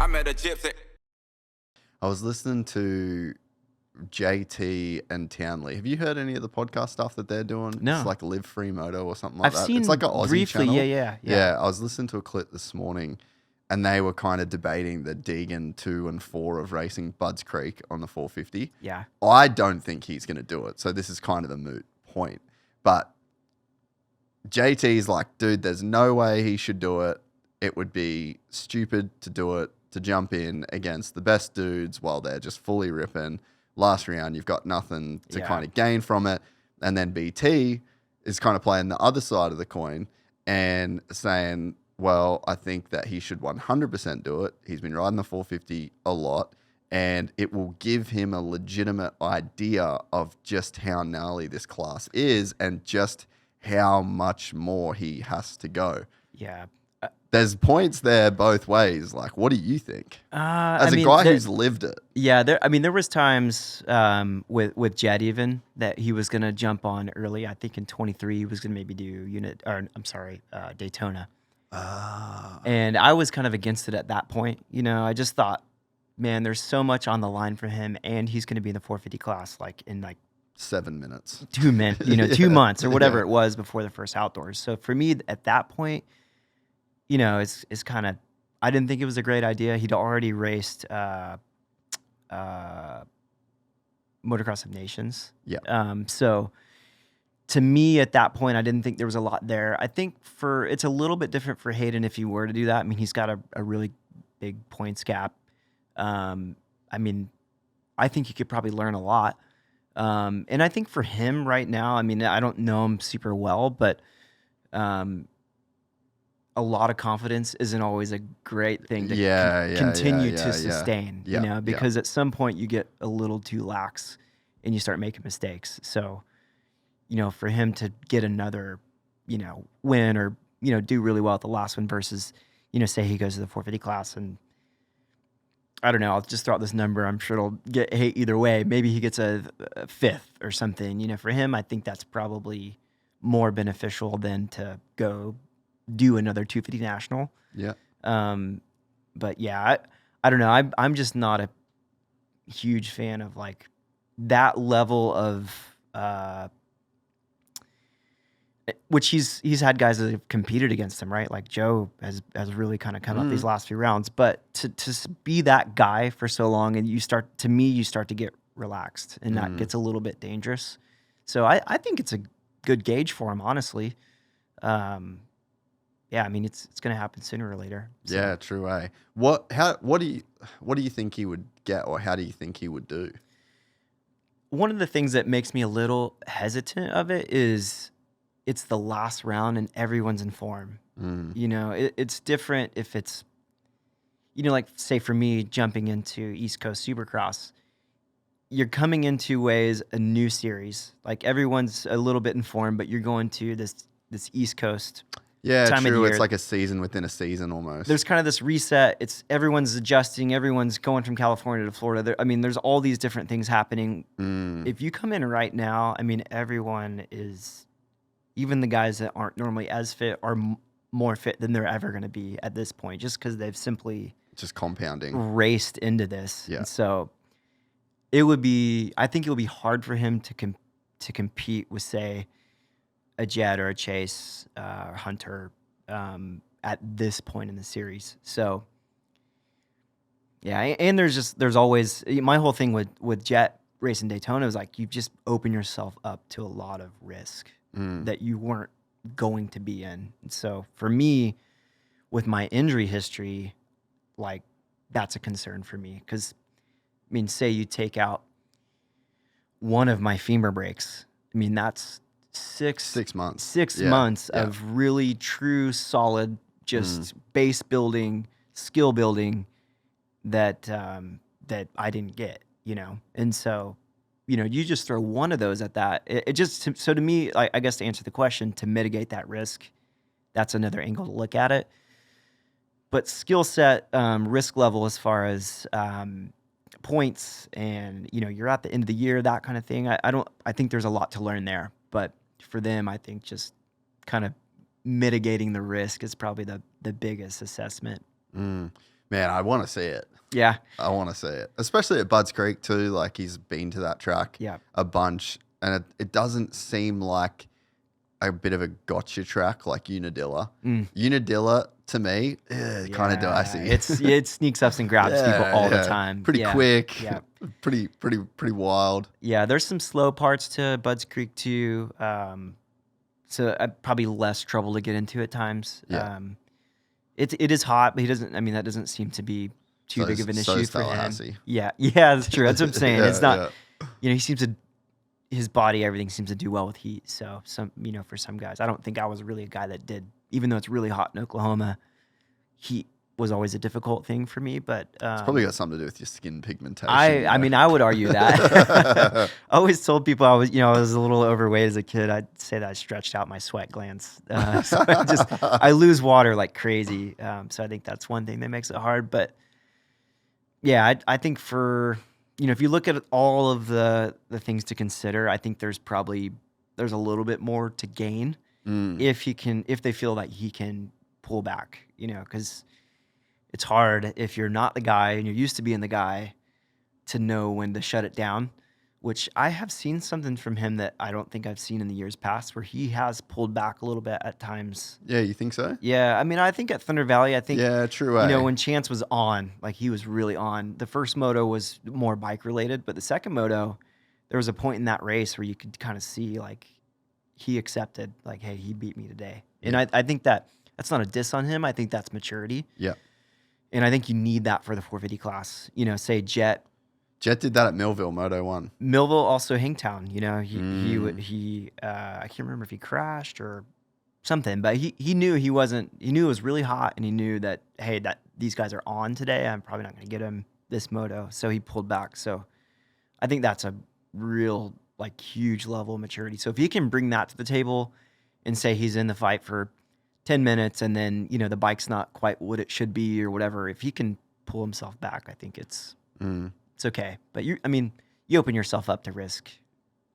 I met a gypsy. I was listening to JT and Townley. Have you heard any of the podcast stuff that they're doing? No. It's like Live Free Moto or something like I've that. seen It's like an Aussie briefly, channel. yeah. I was listening to a clip this morning, and they were kind of debating the Deegan 2 and 4 of racing Budds Creek on the 450. Yeah. I don't think he's going to do it, so this is kind of the moot point. But JT's like, dude, there's no way he should do it. It would be stupid to do it, to jump in against the best dudes while they're just fully ripping. Last round, you've got nothing to kind of gain from it. And then BT is kind of playing the other side of the coin and saying, well, I think that he should 100% do it. He's been riding the 450 a lot, and it will give him a legitimate idea of just how gnarly this class is and just how much more he has to go. Yeah. There's points there both ways. Like, what do you think? As a mean, guy who's lived it. Yeah, there was times with Jed even that he was gonna jump on early. I think in 23 he was gonna maybe do Daytona. And I was kind of against it at that point. You know, I just thought, man, there's so much on the line for him, and he's gonna be in the 450 class like in like 7 minutes, 2 minutes, 2 months or whatever it was before the first outdoors. So for me at that point, you know, it's kind of, I didn't think it was a great idea. He'd already raced Motocross of Nations. Yeah. So to me at that point, I didn't think there was a lot there. I think it's a little bit different for Haiden if he were to do that. I mean, he's got a really big points gap. I mean, I think he could probably learn a lot. And I think for him right now, I mean, I don't know him super well, but a lot of confidence isn't always a great thing to continue to sustain, you know, because at some point you get a little too lax and you start making mistakes. So, you know, for him to get another, you know, win or, you know, do really well at the last one versus, you know, say he goes to the 450 class and I don't know, I'll just throw out this number. I'm sure it'll get hate either way. Maybe he gets a fifth or something. You know, for him, I think that's probably more beneficial than to go do another 250 national. Yeah. But yeah, I don't know. I'm just not a huge fan of like that level of which he's had guys that have competed against him, right? Like Joe has really kind of come up these last few rounds. But to be that guy for so long, and you start to get relaxed, and that gets a little bit dangerous. So I think it's a good gauge for him, honestly. Yeah, I mean it's going to happen sooner or later. So. Yeah, true. What do you think he would get, or how do you think he would do? One of the things that makes me a little hesitant of it is it's the last round and everyone's in form. You know, it's different if it's, you know, like say for me jumping into East Coast Supercross, you're coming into a new series. Like everyone's a little bit in form, but you're going to this East Coast. Yeah, time true. Of year. It's like a season within a season almost. There's kind of this reset. Everyone's adjusting. Everyone's going from California to Florida. I mean, there's all these different things happening. If you come in right now, I mean, everyone is, even the guys that aren't normally as fit are more fit than they're ever going to be at this point, just because they've simply just compounding raced into this. Yeah. And so I think it would be hard for him to compete with, say, a Jed or a Chase or Hunter at this point in the series. So yeah, and there's always, my whole thing with Jet racing Daytona is like you just open yourself up to a lot of risk that you weren't going to be in. And so for me, with my injury history, like that's a concern for me because I mean, say you take out one of my femur breaks, I mean that's 6 months. 6 months of really true, solid, just base building, skill building that I didn't get, you know. And so, you know, you just throw one of those at that. It just, so to me, I guess to answer the question, to mitigate that risk, that's another angle to look at it. But skill set, risk level as far as points, and you know, you're at the end of the year, that kind of thing. I think there's a lot to learn there, but for them, I think just kind of mitigating the risk is probably the biggest assessment. Man, I want to see it. Yeah. I want to see it, especially at Budds Creek too. Like he's been to that track Yeah. a bunch, and it doesn't seem like a bit of a gotcha track like Unadilla. Unadilla to me, kind of dicey. It sneaks up and grabs people all the time. Pretty quick. Yeah. Pretty wild. Yeah, there's some slow parts to Budds Creek too. So probably less trouble to get into at times. Yeah. It is hot, but he doesn't. I mean, that doesn't seem to be too big of an issue for him. Yeah, that's true. That's what I'm saying. It's not. He seems to. His body, everything seems to do well with heat. So for some guys, I don't think I was really a guy that did. Even though it's really hot in Oklahoma, heat was always a difficult thing for me. But it's probably got something to do with your skin pigmentation. I mean, I would argue that. I always told people I was a little overweight as a kid. I'd say that I stretched out my sweat glands. So I lose water like crazy. So I think that's one thing that makes it hard. But yeah, I think for. If you look at all of the things to consider, I think there's a little bit more to gain if they feel like he can pull back, because it's hard if you're not the guy and you're used to being the guy to know when to shut it down, which I have seen something from him that I don't think I've seen in the years past, where he has pulled back a little bit at times. Yeah, you think so? Yeah, I mean, I think at Thunder Valley, yeah, true. When Chance was on, like he was really on. The first moto was more bike related, but the second moto, there was a point in that race where you could kind of see like he accepted, like, hey, he beat me today, and I think that's not a diss on him. I think that's maturity. Yeah, and I think you need that for the 450 class. Say Jet. Jet did that at Millville, Moto 1. Millville, also Hangtown. He I can't remember if he crashed or something, but he knew he knew it was really hot, and he knew that, hey, that these guys are on today. I'm probably not going to get him this moto. So he pulled back. So I think that's a real, like, huge level of maturity. So if he can bring that to the table and say he's in the fight for 10 minutes and then, the bike's not quite what it should be or whatever, if he can pull himself back, I think it's okay. But you open yourself up to risk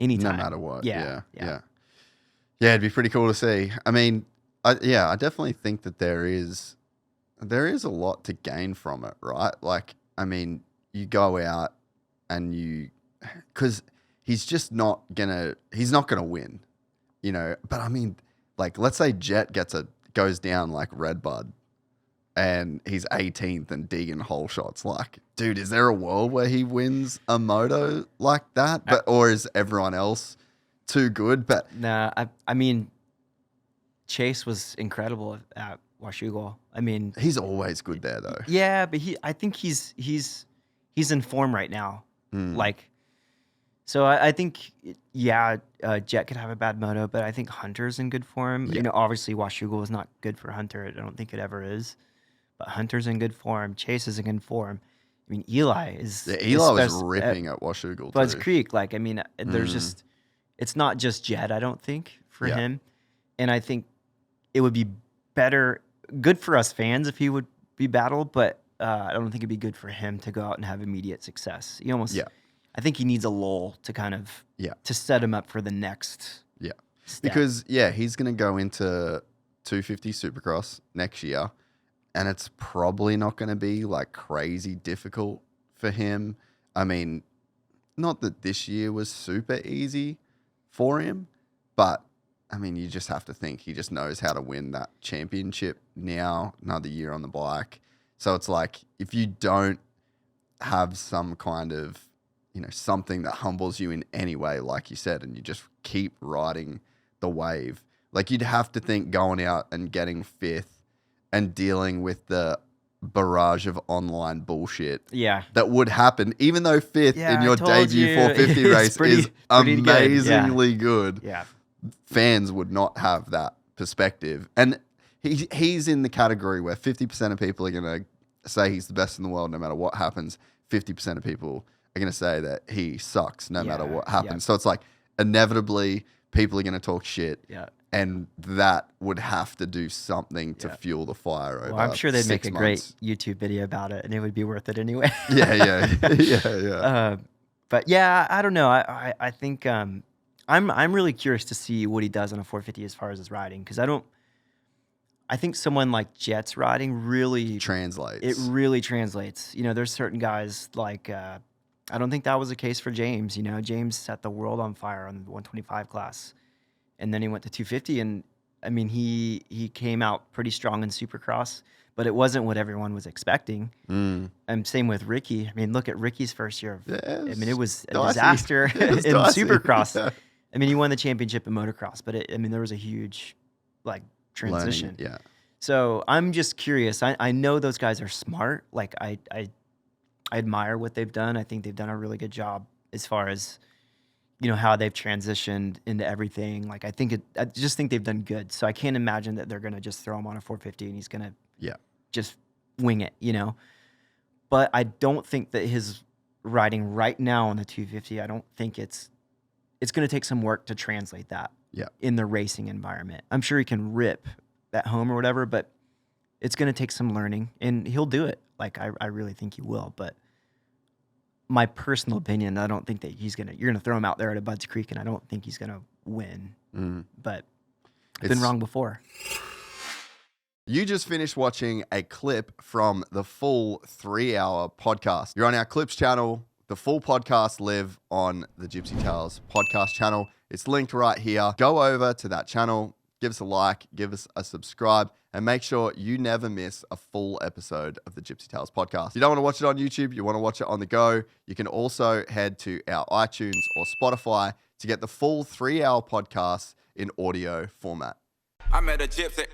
anytime. No matter what. Yeah, it'd be pretty cool to see. I mean, I definitely think that there is a lot to gain from it, right? Like, I mean, you go out and because he's not gonna win, But I mean, like, let's say Jet goes down like Redbud, and he's 18th and Deegan whole shots. Like, dude, is there a world where he wins a moto like that? Or is everyone else too good? But nah, I mean, Chase was incredible at Washougal. I mean, he's always good there though. Yeah, but I think he's in form right now. Like, so I think Jet could have a bad moto, but I think Hunter's in good form. Yeah. Obviously Washougal is not good for Hunter. I don't think it ever is. But Hunter's in good form. Chase is in good form. I mean, Eli is. Yeah, Eli was ripping at Washougal. Budds Creek, like, I mean, there's just, it's not just Jet, I don't think, for him. And I think it would be good for us fans if he would be battled, but I don't think it'd be good for him to go out and have immediate success. I think he needs a lull to kind of, to set him up for the next step. Because, he's going to go into 250 Supercross next year. And it's probably not going to be like crazy difficult for him. I mean, not that this year was super easy for him, but I mean, you just have to think he just knows how to win that championship now, another year on the bike. So it's like, if you don't have some kind of, something that humbles you in any way, like you said, and you just keep riding the wave, like you'd have to think going out and getting fifth and dealing with the barrage of online bullshit that would happen, even though fifth in your debut 450 race is amazingly good. Fans would not have that perspective. And he's in the category where 50% of people are going to say he's the best in the world no matter what happens. 50% of people are going to say that he sucks no matter what happens. So it's like, inevitably, people are going to talk shit. And that would have to do something to fuel the fire over. Well, I'm sure they'd make a great YouTube video about it, and it would be worth it anyway. But I don't know. I think I'm really curious to see what he does on a 450 as far as his riding, because I think someone like Jet's riding really Translates. It really translates. You know, there's certain guys like I don't think that was the case for James. You know, James set the world on fire on the 125 class, and then he went to 250, and I mean he came out pretty strong in Supercross, but it wasn't what everyone was expecting. And same with Ricky. I mean, look at Ricky's first year. I mean, it was a disaster in Supercross. Yeah. I mean, he won the championship in motocross, but I mean, there was a huge like transition. Learning, yeah. So I'm just curious. I know those guys are smart. Like I admire what they've done. I think they've done a really good job as far as, you know, how they've transitioned into everything. Like I just think they've done good. So I can't imagine that they're gonna just throw him on a 450 and he's gonna just wing it, you know. But I don't think that his riding right now on the 250. I don't think it's gonna take some work to translate that in the racing environment. I'm sure he can rip at home or whatever, but it's going to take some learning, and he'll do it. Like I really think he will. But my personal opinion, I don't think that you're gonna throw him out there at a Budds Creek, and I don't think he's gonna win. But I've been wrong before. You just finished watching a clip from the full 3-hour podcast. You're on our Clips channel. The full podcast live on the Gypsy Tales podcast channel. It's linked right here. Go over to that channel. Give us a like, give us a subscribe, and make sure you never miss a full episode of the Gypsy Tales podcast. If you don't want to watch it on YouTube, you want to watch it on the go, you can also head to our iTunes or Spotify to get the full 3-hour podcast in audio format. I met a gypsy.